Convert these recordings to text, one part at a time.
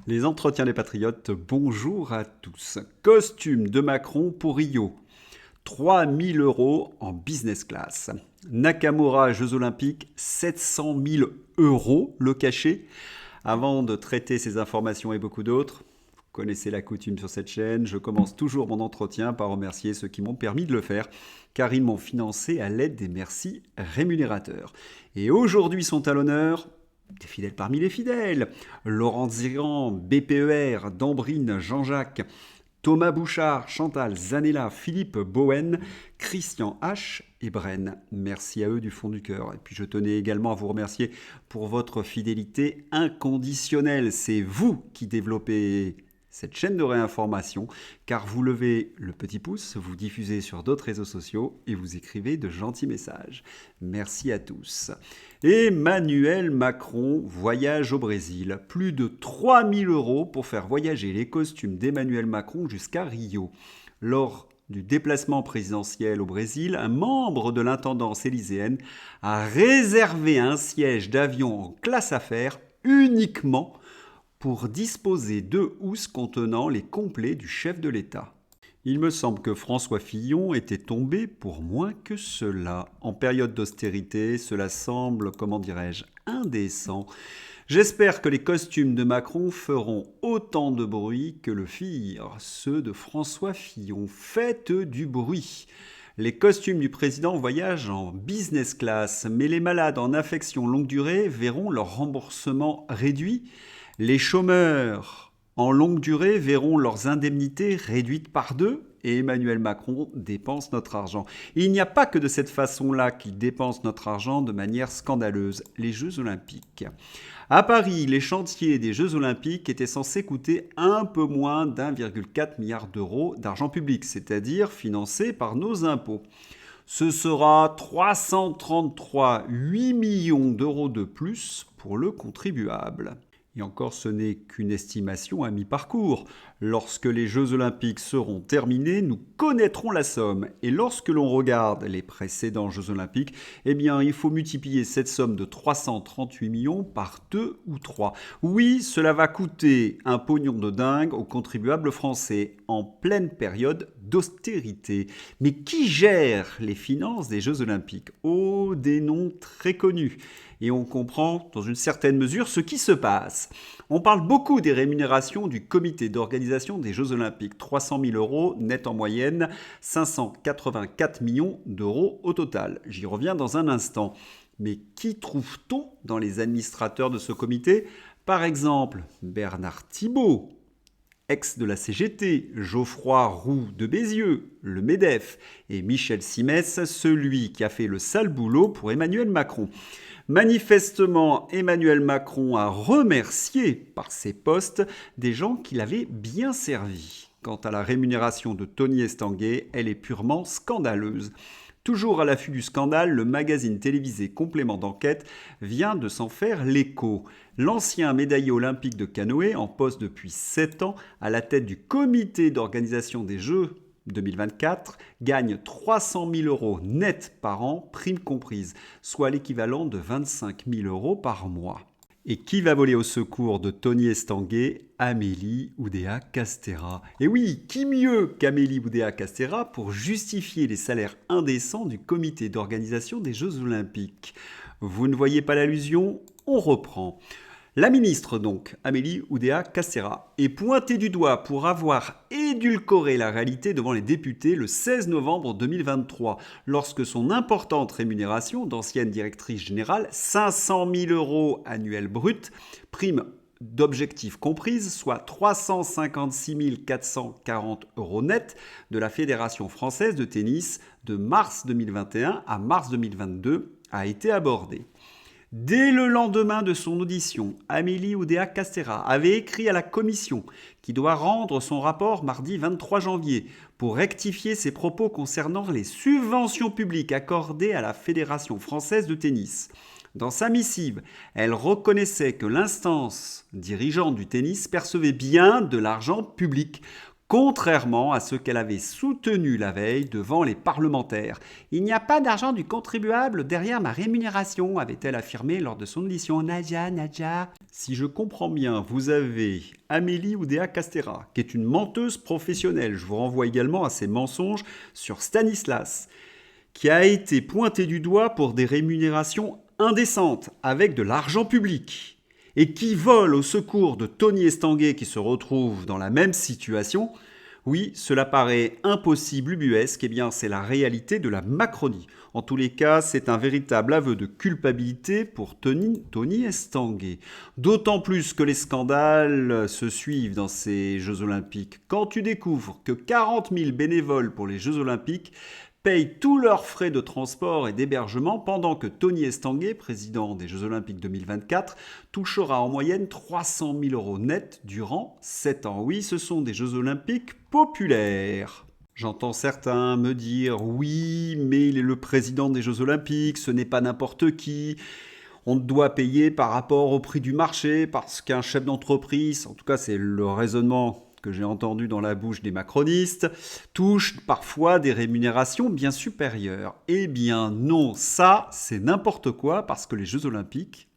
Les entretiens des patriotes, bonjour à tous. Costume de Macron pour Rio. 3 000 € en business class. Nakamura, Jeux Olympiques, 700 000 € le cachet. Avant de traiter ces informations et beaucoup d'autres, vous connaissez la coutume sur cette chaîne, je commence toujours mon entretien par remercier ceux qui m'ont permis de le faire, car ils m'ont financé à l'aide des merci rémunérateurs. Et aujourd'hui sont à l'honneur des fidèles parmi les fidèles. Laurent Ziran, BPER, Dambrine, Jean-Jacques, Thomas Bouchard, Chantal, Zanella, Philippe Bowen, Christian H et Bren. Merci à eux du fond du cœur. Et puis je tenais également à vous remercier pour votre fidélité inconditionnelle. C'est vous qui développez cette chaîne de réinformation, car vous levez le petit pouce, vous diffusez sur d'autres réseaux sociaux et vous écrivez de gentils messages. Merci à tous. Emmanuel Macron voyage au Brésil. Plus de 3 000 € pour faire voyager les costumes d'Emmanuel Macron jusqu'à Rio. Lors du déplacement présidentiel au Brésil, un membre de l'intendance élyséenne a réservé un siège d'avion en classe affaires uniquement pour disposer de housses contenant les complets du chef de l'État. Il me semble que François Fillon était tombé pour moins que cela. En période d'austérité, cela semble, indécent. J'espère que les costumes de Macron feront autant de bruit que le firent ceux de François Fillon. Faites du bruit. Les costumes du président voyagent en business class, mais les malades en affection longue durée verront leur remboursement réduit. Les chômeurs en longue durée verront leurs indemnités réduites par 2 et Emmanuel Macron dépense notre argent. Et il n'y a pas que de cette façon-là qu'il dépense notre argent de manière scandaleuse, les Jeux Olympiques. À Paris, les chantiers des Jeux Olympiques étaient censés coûter un peu moins d'1,4 milliard d'euros d'argent public, c'est-à-dire financés par nos impôts. Ce sera 333,8 millions d'euros de plus pour le contribuable. Et encore, ce n'est qu'une estimation à mi-parcours. Lorsque les Jeux Olympiques seront terminés, nous connaîtrons la somme. Et lorsque l'on regarde les précédents Jeux Olympiques, il faut multiplier cette somme de 338 millions par 2 ou 3. Oui, cela va coûter un pognon de dingue aux contribuables français en pleine période d'austérité. Mais qui gère les finances des Jeux Olympiques? Oh, des noms très connus. Et on comprend dans une certaine mesure ce qui se passe. On parle beaucoup des rémunérations du comité d'organisation des Jeux Olympiques. 300 000 € net en moyenne, 584 millions d'euros au total. J'y reviens dans un instant. Mais qui trouve-t-on dans les administrateurs de ce comité? Par exemple, Bernard Thibault, ex de la CGT, Geoffroy Roux de Bézieux, le MEDEF, et Michel Simès, celui qui a fait le sale boulot pour Emmanuel Macron. Manifestement, Emmanuel Macron a remercié par ses postes des gens qui l'avaient bien servi. Quant à la rémunération de Tony Estanguet, elle est purement scandaleuse. Toujours à l'affût du scandale, le magazine télévisé Complément d'enquête vient de s'en faire l'écho. L'ancien médaillé olympique de canoë, en poste depuis 7 ans, à la tête du comité d'organisation des Jeux 2024, gagne 300 000 € net par an, prime comprise, soit l'équivalent de 25 000 € par mois. Et qui va voler au secours de Tony Estanguet? Amélie Oudéa-Castéra. Et oui, qui mieux qu'Amélie Oudéa-Castéra pour justifier les salaires indécents du comité d'organisation des Jeux Olympiques? Vous ne voyez pas l'allusion? On reprend. La ministre, donc, Amélie Oudéa-Castéra, est pointée du doigt pour avoir édulcoré la réalité devant les députés le 16 novembre 2023, lorsque son importante rémunération d'ancienne directrice générale, 500 000 € annuels bruts, prime d'objectifs comprises, soit 356 440 € net de la Fédération française de tennis de mars 2021 à mars 2022, a été abordée. Dès le lendemain de son audition, Amélie Oudéa-Castéra avait écrit à la commission qui doit rendre son rapport mardi 23 janvier pour rectifier ses propos concernant les subventions publiques accordées à la Fédération française de tennis. Dans sa missive, elle reconnaissait que l'instance dirigeante du tennis percevait bien de l'argent public, contrairement à ce qu'elle avait soutenu la veille devant les parlementaires. Il n'y a pas d'argent du contribuable derrière ma rémunération, avait-elle affirmé lors de son audition. Nadja. Si je comprends bien, vous avez Amélie Oudéa-Castéra, qui est une menteuse professionnelle. Je vous renvoie également à ses mensonges sur Stanislas, qui a été pointé du doigt pour des rémunérations indécentes, avec de l'argent public, et qui vole au secours de Tony Estanguet qui se retrouve dans la même situation. Oui, cela paraît impossible, ubuesque, eh bien c'est la réalité de la Macronie. En tous les cas, c'est un véritable aveu de culpabilité pour Tony Estanguet. D'autant plus que les scandales se suivent dans ces Jeux Olympiques. Quand tu découvres que 40 000 bénévoles pour les Jeux Olympiques payent tous leurs frais de transport et d'hébergement pendant que Tony Estanguet, président des Jeux Olympiques 2024, touchera en moyenne 300 000 euros net durant 7 ans. Oui, ce sont des Jeux Olympiques populaires. J'entends certains me dire « Oui, mais il est le président des Jeux Olympiques, ce n'est pas n'importe qui ». On doit payer par rapport au prix du marché parce qu'un chef d'entreprise, en tout cas c'est le raisonnement que j'ai entendu dans la bouche des macronistes, touche parfois des rémunérations bien supérieures. Eh bien non, ça c'est n'importe quoi parce que les Jeux Olympiques,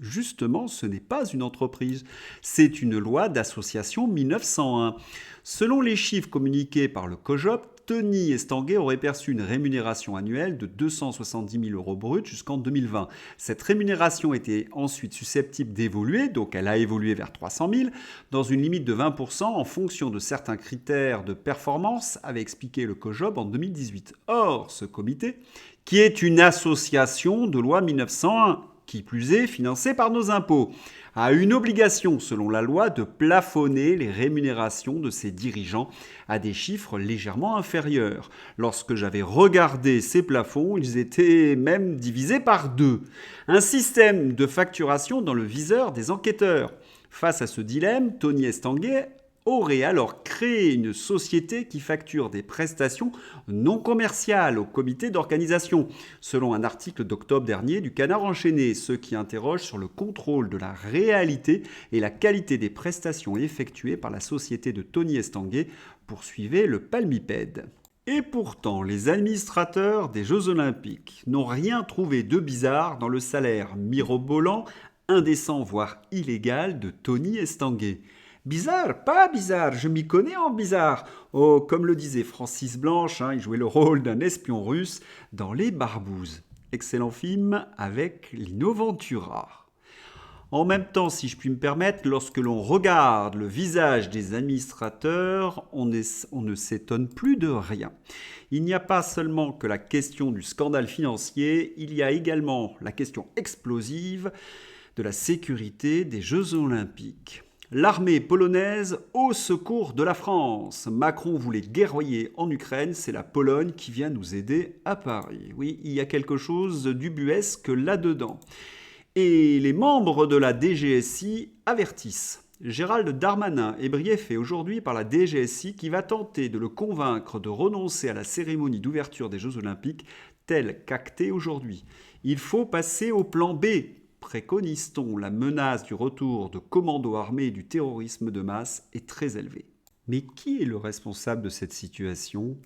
justement, ce n'est pas une entreprise. C'est une loi d'association 1901. Selon les chiffres communiqués par le COJOP, Tony Estanguet aurait perçu une rémunération annuelle de 270 000 euros bruts jusqu'en 2020. Cette rémunération était ensuite susceptible d'évoluer, donc elle a évolué vers 300 000, dans une limite de 20% en fonction de certains critères de performance, avait expliqué le COJOP en 2018. Or, ce comité, qui est une association de loi 1901, qui plus est financée par nos impôts, a une obligation, selon la loi, de plafonner les rémunérations de ses dirigeants à des chiffres légèrement inférieurs. Lorsque j'avais regardé ces plafonds, ils étaient même divisés par 2. Un système de facturation dans le viseur des enquêteurs. Face à ce dilemme, Tony Estanguet aurait alors créé une société qui facture des prestations non commerciales au comité d'organisation, selon un article d'octobre dernier du Canard enchaîné, ce qui interroge sur le contrôle de la réalité et la qualité des prestations effectuées par la société de Tony Estanguet, poursuivait le palmipède. Et pourtant, les administrateurs des Jeux Olympiques n'ont rien trouvé de bizarre dans le salaire mirobolant, indécent voire illégal de Tony Estanguet. Bizarre, pas bizarre, je m'y connais en bizarre. Oh, comme le disait Francis Blanche, il jouait le rôle d'un espion russe dans Les Barbouzes. Excellent film avec Lino Ventura. En même temps, si je puis me permettre, lorsque l'on regarde le visage des administrateurs, on ne s'étonne plus de rien. Il n'y a pas seulement que la question du scandale financier, il y a également la question explosive de la sécurité des Jeux Olympiques. L'armée polonaise au secours de la France. Macron voulait guerroyer en Ukraine, c'est la Pologne qui vient nous aider à Paris. Oui, il y a quelque chose d'ubuesque là-dedans. Et les membres de la DGSI avertissent. Gérald Darmanin est briefé aujourd'hui par la DGSI qui va tenter de le convaincre de renoncer à la cérémonie d'ouverture des Jeux Olympiques telle qu'actée aujourd'hui. Il faut passer au plan B. Préconise-t-on, la menace du retour de commandos armés et du terrorisme de masse est très élevée. Mais qui est le responsable de cette situation ?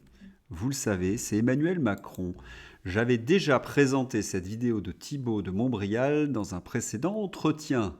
Vous le savez, c'est Emmanuel Macron. J'avais déjà présenté cette vidéo de Thibaut de Montbrial dans un précédent entretien.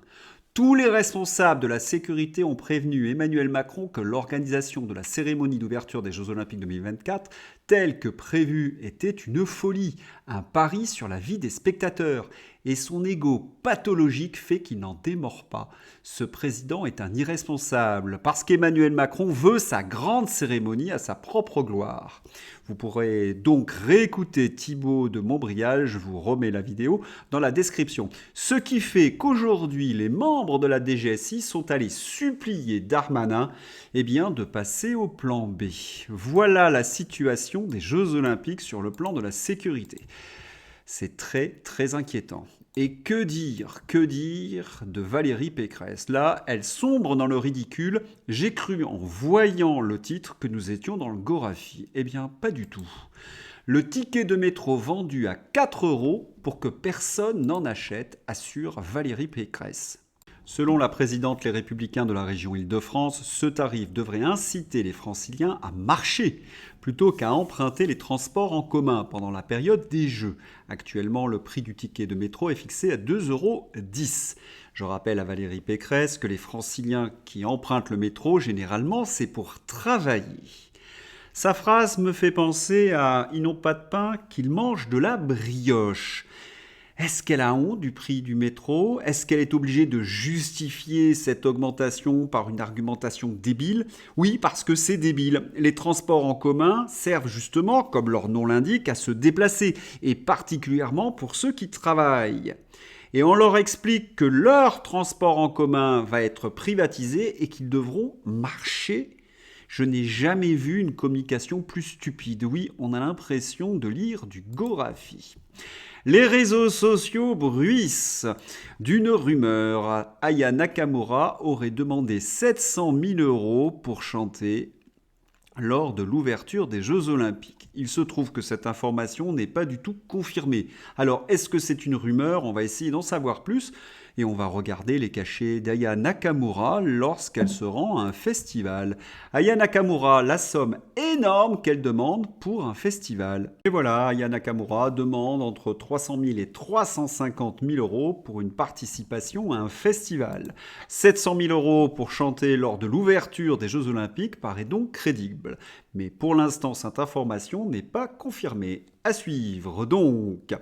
Tous les responsables de la sécurité ont prévenu Emmanuel Macron que l'organisation de la cérémonie d'ouverture des Jeux Olympiques 2024, telle que prévue, était une folie, un pari sur la vie des spectateurs. Et son ego pathologique fait qu'il n'en démord pas. Ce président est un irresponsable parce qu'Emmanuel Macron veut sa grande cérémonie à sa propre gloire. Vous pourrez donc réécouter Thibaut de Montbrial, je vous remets la vidéo dans la description. Ce qui fait qu'aujourd'hui, les membres de la DGSI sont allés supplier Darmanin de passer au plan B. Voilà la situation des Jeux Olympiques sur le plan de la sécurité. C'est très, très inquiétant. Et que dire de Valérie Pécresse ? Là, elle sombre dans le ridicule. J'ai cru en voyant le titre que nous étions dans le Gorafi. Eh bien, pas du tout. Le ticket de métro vendu à 4 € pour que personne n'en achète, assure Valérie Pécresse. Selon la présidente Les Républicains de la région Île-de-France, ce tarif devrait inciter les Franciliens à marcher plutôt qu'à emprunter les transports en commun pendant la période des Jeux. Actuellement, le prix du ticket de métro est fixé à 2,10 €. Je rappelle à Valérie Pécresse que les Franciliens qui empruntent le métro, généralement, c'est pour travailler. Sa phrase me fait penser à « Ils n'ont pas de pain, qu'ils mangent de la brioche ». Est-ce qu'elle a honte du prix du métro? Est-ce qu'elle est obligée de justifier cette augmentation par une argumentation débile? Oui, parce que c'est débile. Les transports en commun servent justement, comme leur nom l'indique, à se déplacer, et particulièrement pour ceux qui travaillent. Et on leur explique que leur transport en commun va être privatisé et qu'ils devront marcher. Je n'ai jamais vu une communication plus stupide. Oui, on a l'impression de lire du Gorafi. Les réseaux sociaux bruissent d'une rumeur. Aya Nakamura aurait demandé 700 000 € pour chanter lors de l'ouverture des Jeux Olympiques. Il se trouve que cette information n'est pas du tout confirmée. Alors, est-ce que c'est une rumeur? On va essayer d'en savoir plus. Et on va regarder les cachets d'Aya Nakamura lorsqu'elle se rend à un festival. Aya Nakamura, la somme énorme qu'elle demande pour un festival. Et voilà, Aya Nakamura demande entre 300 000 et 350 000 € pour une participation à un festival. 700 000 € pour chanter lors de l'ouverture des Jeux Olympiques paraît donc crédible. Mais pour l'instant, cette information n'est pas confirmée. À suivre donc.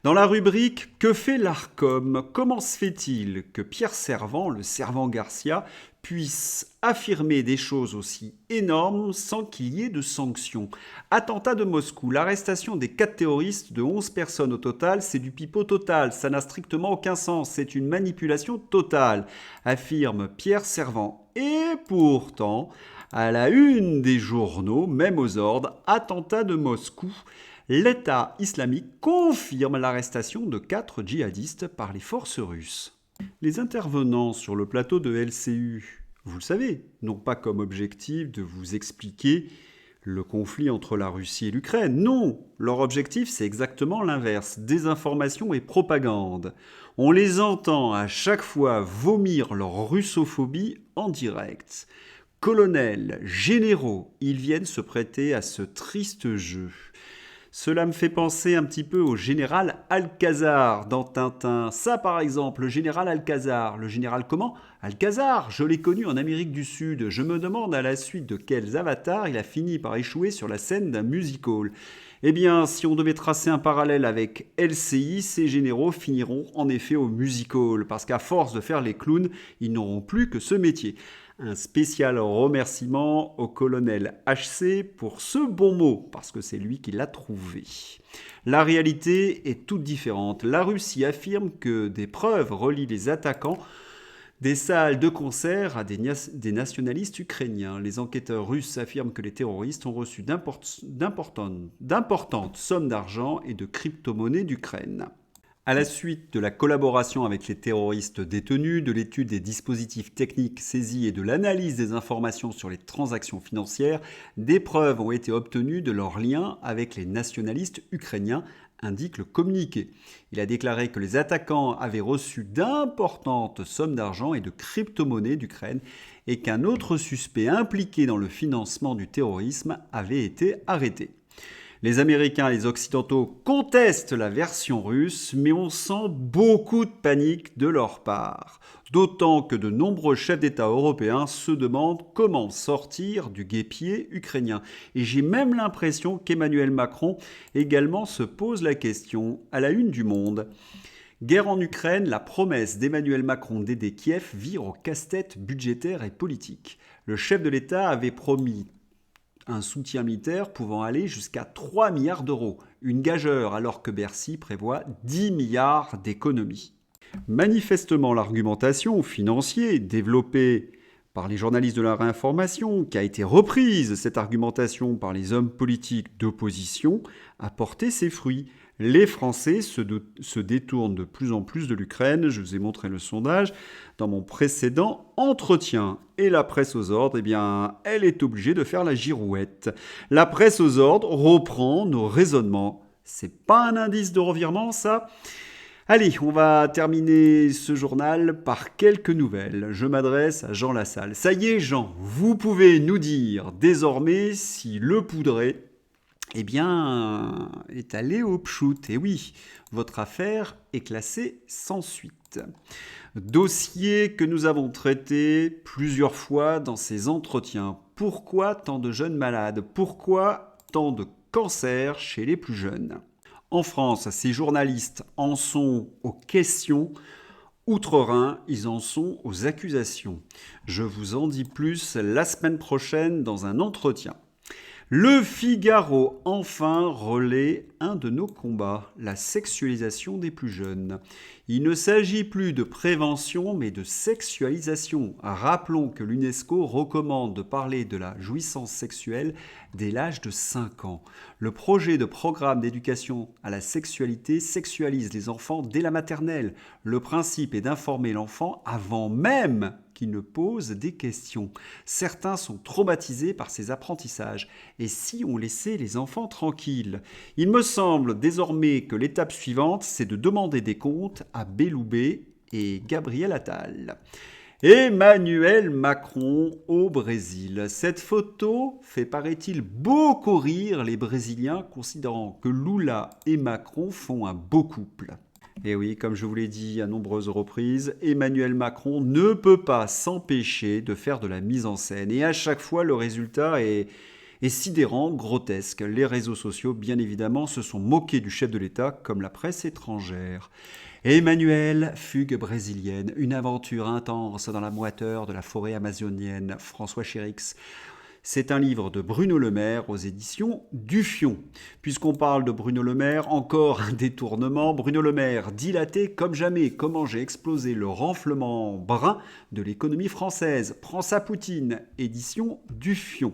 Dans la rubrique « Que fait l'ARCOM ?» Comment se fait-il que Pierre Servant, le Servant Garcia, puisse affirmer des choses aussi énormes sans qu'il y ait de sanctions? Attentat de Moscou, l'arrestation des 4 terroristes de 11 personnes au total, c'est du pipeau total, ça n'a strictement aucun sens, c'est une manipulation totale, affirme Pierre Servant. Et pourtant, à la une des journaux, même aux ordres, attentat de Moscou, l'État islamique confirme l'arrestation de 4 djihadistes par les forces russes. Les intervenants sur le plateau de LCU, vous le savez, n'ont pas comme objectif de vous expliquer le conflit entre la Russie et l'Ukraine. Non, leur objectif c'est exactement l'inverse, désinformation et propagande. On les entend à chaque fois vomir leur russophobie en direct. Colonels, généraux, ils viennent se prêter à ce triste jeu. Cela me fait penser un petit peu au général Alcazar dans Tintin. Ça, par exemple, le général Alcazar. Le général comment? Alcazar, je l'ai connu en Amérique du Sud. Je me demande à la suite de quels avatars il a fini par échouer sur la scène d'un music-hall. Eh bien, si on devait tracer un parallèle avec LCI, ces généraux finiront en effet au music-hall, parce qu'à force de faire les clowns, ils n'auront plus que ce métier. Un spécial remerciement au colonel HC pour ce bon mot, parce que c'est lui qui l'a trouvé. La réalité est toute différente. La Russie affirme que des preuves relient les attaquants des salles de concert à des nationalistes ukrainiens. Les enquêteurs russes affirment que les terroristes ont reçu d'importantes sommes d'argent et de crypto-monnaies d'Ukraine. À la suite de la collaboration avec les terroristes détenus, de l'étude des dispositifs techniques saisis et de l'analyse des informations sur les transactions financières, des preuves ont été obtenues de leur lien avec les nationalistes ukrainiens, indique le communiqué. Il a déclaré que les attaquants avaient reçu d'importantes sommes d'argent et de crypto-monnaies d'Ukraine et qu'un autre suspect impliqué dans le financement du terrorisme avait été arrêté. Les Américains et les Occidentaux contestent la version russe, mais on sent beaucoup de panique de leur part. D'autant que de nombreux chefs d'État européens se demandent comment sortir du guêpier ukrainien. Et j'ai même l'impression qu'Emmanuel Macron également se pose la question à la une du Monde. Guerre en Ukraine, la promesse d'Emmanuel Macron d'aider Kiev vire au casse-tête budgétaire et politique. Le chef de l'État avait promis un soutien militaire pouvant aller jusqu'à 3 milliards d'euros, une gageure alors que Bercy prévoit 10 milliards d'économies. Manifestement, l'argumentation financière développée par les journalistes de la réinformation, qui a été reprise, cette argumentation, par les hommes politiques d'opposition, a porté ses fruits. Les Français se détournent de plus en plus de l'Ukraine. Je vous ai montré le sondage dans mon précédent entretien. Et la presse aux ordres, eh bien, elle est obligée de faire la girouette. La presse aux ordres reprend nos raisonnements. C'est pas un indice de revirement, ça ? Allez, on va terminer ce journal par quelques nouvelles. Je m'adresse à Jean Lassalle. Ça y est, Jean, vous pouvez nous dire désormais si le poudré, eh bien, est allé au pchout. Et oui, votre affaire est classée sans suite. Dossier que nous avons traité plusieurs fois dans ces entretiens. Pourquoi tant de jeunes malades? Pourquoi tant de cancers chez les plus jeunes? En France, ces journalistes en sont aux questions. Outre-Rhin, ils en sont aux accusations. Je vous en dis plus la semaine prochaine dans un entretien. Le Figaro, enfin, relaie un de nos combats, la sexualisation des plus jeunes. Il ne s'agit plus de prévention, mais de sexualisation. Rappelons que l'UNESCO recommande de parler de la jouissance sexuelle dès l'âge de 5 ans. Le projet de programme d'éducation à la sexualité sexualise les enfants dès la maternelle. Le principe est d'informer l'enfant avant même qui ne pose des questions. Certains sont traumatisés par ces apprentissages. Et si on laissait les enfants tranquilles? Il me semble désormais que l'étape suivante, c'est de demander des comptes à Belloubet et Gabriel Attal. Emmanuel Macron au Brésil. Cette photo fait, paraît-il, beaucoup rire les Brésiliens, considérant que Lula et Macron font un beau couple. Et oui, comme je vous l'ai dit à nombreuses reprises, Emmanuel Macron ne peut pas s'empêcher de faire de la mise en scène. Et à chaque fois, le résultat est sidérant, grotesque. Les réseaux sociaux, bien évidemment, se sont moqués du chef de l'État, comme la presse étrangère. Emmanuel, fugue brésilienne, une aventure intense dans la moiteur de la forêt amazonienne. François Chérix. C'est un livre de Bruno Le Maire aux éditions Duffion. Puisqu'on parle de Bruno Le Maire, encore un détournement. Bruno Le Maire, dilaté comme jamais. Comment j'ai explosé le renflement brun de l'économie française. Prends ça Poutine, édition Duffion.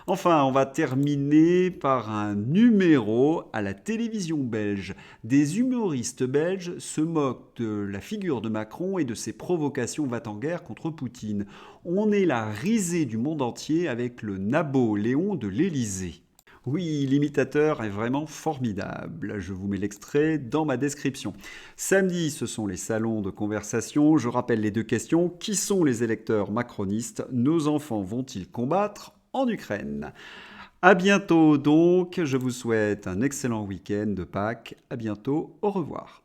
Enfin, on va terminer par un numéro à la télévision belge. Des humoristes belges se moquent de la figure de Macron et de ses provocations va-t-en-guerre contre Poutine. On est la risée du monde entier avec le Napoléon de l'Élysée. Oui, l'imitateur est vraiment formidable. Je vous mets l'extrait dans ma description. Samedi, ce sont les salons de conversation. Je rappelle les deux questions. Qui sont les électeurs macronistes? Nos enfants vont-ils combattre en Ukraine? À bientôt donc. Je vous souhaite un excellent week-end de Pâques. À bientôt. Au revoir.